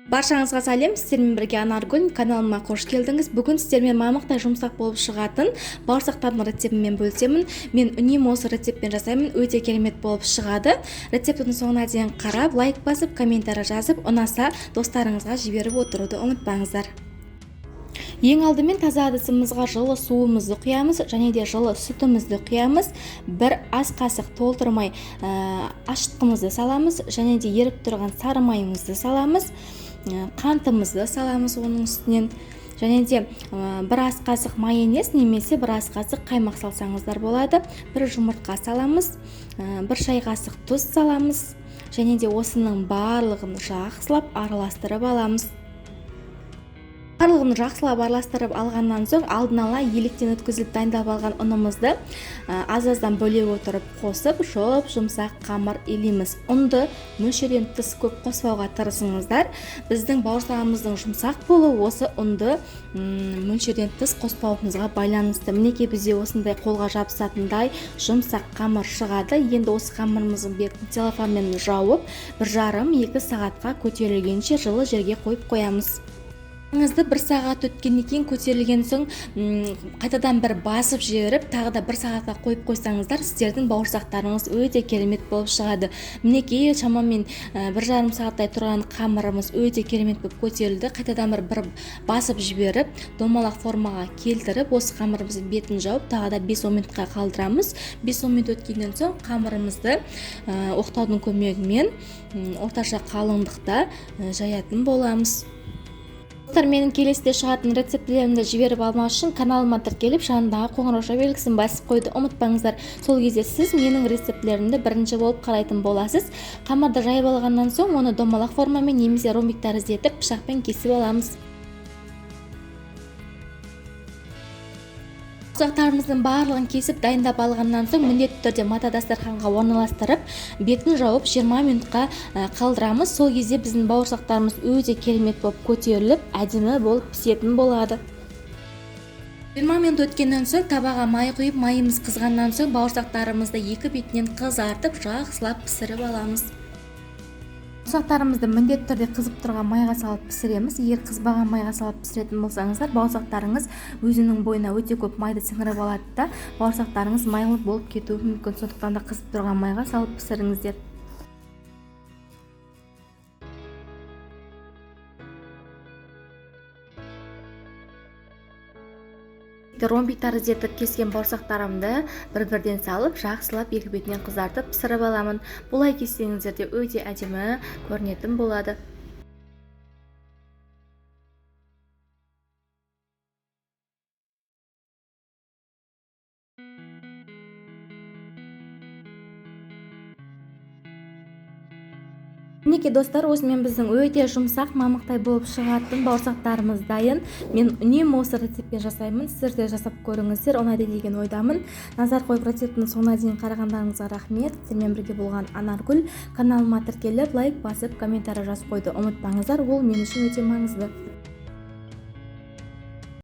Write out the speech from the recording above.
Баршаңызға сәлем, сіздермен бірге Анаргүл, каналыма қош келдіңіз. Бүгін сіздермен мамықтай жұмсақ болып шығатын бауырсақтардың рецептімен бөлісемін. Мен үнемі осы рецептпен жасаймын, өте керемет болып шығады. Рецептің соңына дейін қарап, лайк басып, комментарий жазып, ұнаса достарыңызға жіберіп отыруды ұмытпаңыздар. Ең алдымен таза ыдысымызға жылы суымызды құямыз, және де жылы сүтімізді құямыз. Бір ас қасық толтырмай ашытқымызды саламыз, және де еріп тұрған сары майымызды саламыз. Қантымызды саламыз оның үстінен, және де бір ас қасық майонез немесе бір ас қасық қаймақ салсаңыздар болады. Бір жұмыртқа саламыз, бір шай қасық тұз саламыз, және де осының барлығын жақсылап араластырып аламыз. Барлығын жақсылап араластырып алғаннан соң алдын ала електен өткізіліп дайындап алған ұнымызды аз-аздан бөле отырып қосып, жұмсақ қамыр илейміз. Ұнды мөлшерден тыс көп қоспауға тырысыңыздар. Біздің бауырсағымыздың жұмсақ болуы осы ұнды мөлшерден тыс қоспауымызға байланысты. Мінекей бізде осындай қолға жабысатындай жұмсақ қамыр шығады. Енді осы қамырымыздың бетін целлофанмен жауып, 1,5-2 сағатқа көтерілгенше жылы жерге қойып қоямыз. Бір сағат өткеннен кейін көтерілген соң қайтадан бір басып жіберіп, тағы да 1 сағатқа қойып қойсаңыздар, сіздердің бауырсақтарыңыз өте керемет болып шығады. Мінекей шамамен 1,5 сағаттай тұрған қамырымыз өте керемет болып көтерілді. Қайтадан бір басып жіберіп, домалақ формаға келтіріп, осы қамырымыздың бетін жауып, тағы да 5-10 минутқа қалдырамыз. 5-10 минут өткеннен соң қамырымызды оқтаудың көмегімен орташа қалыңдықта жаятын боламыз. Менің келесіде шығатын рецептілерімді жіберіп алмау үшін каналыма тіркеліп, жанындағы қоңырау белгісін басып қойды ұмытпаңыздар. Сол кезде сіз менің рецептілерімді бірінші болып қарайтын боласыз. Қамырды жайып алғаннан соң оны домалақ формамен немесе ромбик тәрізді етіп пышақпен кесіп аламыз. Бауырсақтарымыздың барлығын кесіп дайындап алғаннан соң міндетті түрде мата дастарханға орналастырып, бетін жауып 20 минутқа қалдырамыз. Сол кезде біздің бауырсақтарымыз өте керемет болып көтеріліп, әдемі болып пісетін болады. 20 минут өткеннен соң табаға май құйып, майымыз қызғаннан соң бауырсақтарымызды екі бетінен қызартып, жақсылап пісіріп аламыз. Бауырсақтарымызды міндетті түрде қызып тұрған майға салып пісіреміз. Егер қызбаған майға салып пісіретін болсаңыздар, бауырсақтарыңыз өзінің бойына өте көп майды сіңіріп алады да, бауырсақтарыңыз майлы болып кетуі мүмкін. Сондықтан да қызып тұрған майға салып пісіріңіздер. Ромбик тәрізді етіп кескен бауырсақтарымды бір-бірден салып, жақсылап екі бетінен қызартып пісіріп аламын. Бұлай кессеңіздер де өте әдемі көрінетін болады. Мінекей достар, осымен біздің өте жұмсақ мамықтай болып шығатын бауырсақтарымыз дайын. Мен үнемі осы рецептпен жасаймын. Сіздер де жасап көріңіздер, ұнайды деген ойдамын. Назар қойып рецептінің соңына дейін қарағандарыңызға рахмет. Сіздермен бірге болған Анаргүл. Каналыма тіркеліп, лайк басып, комментарий жазып қойды ұмытпаңыздар. Ол мен үшін өте маңызды.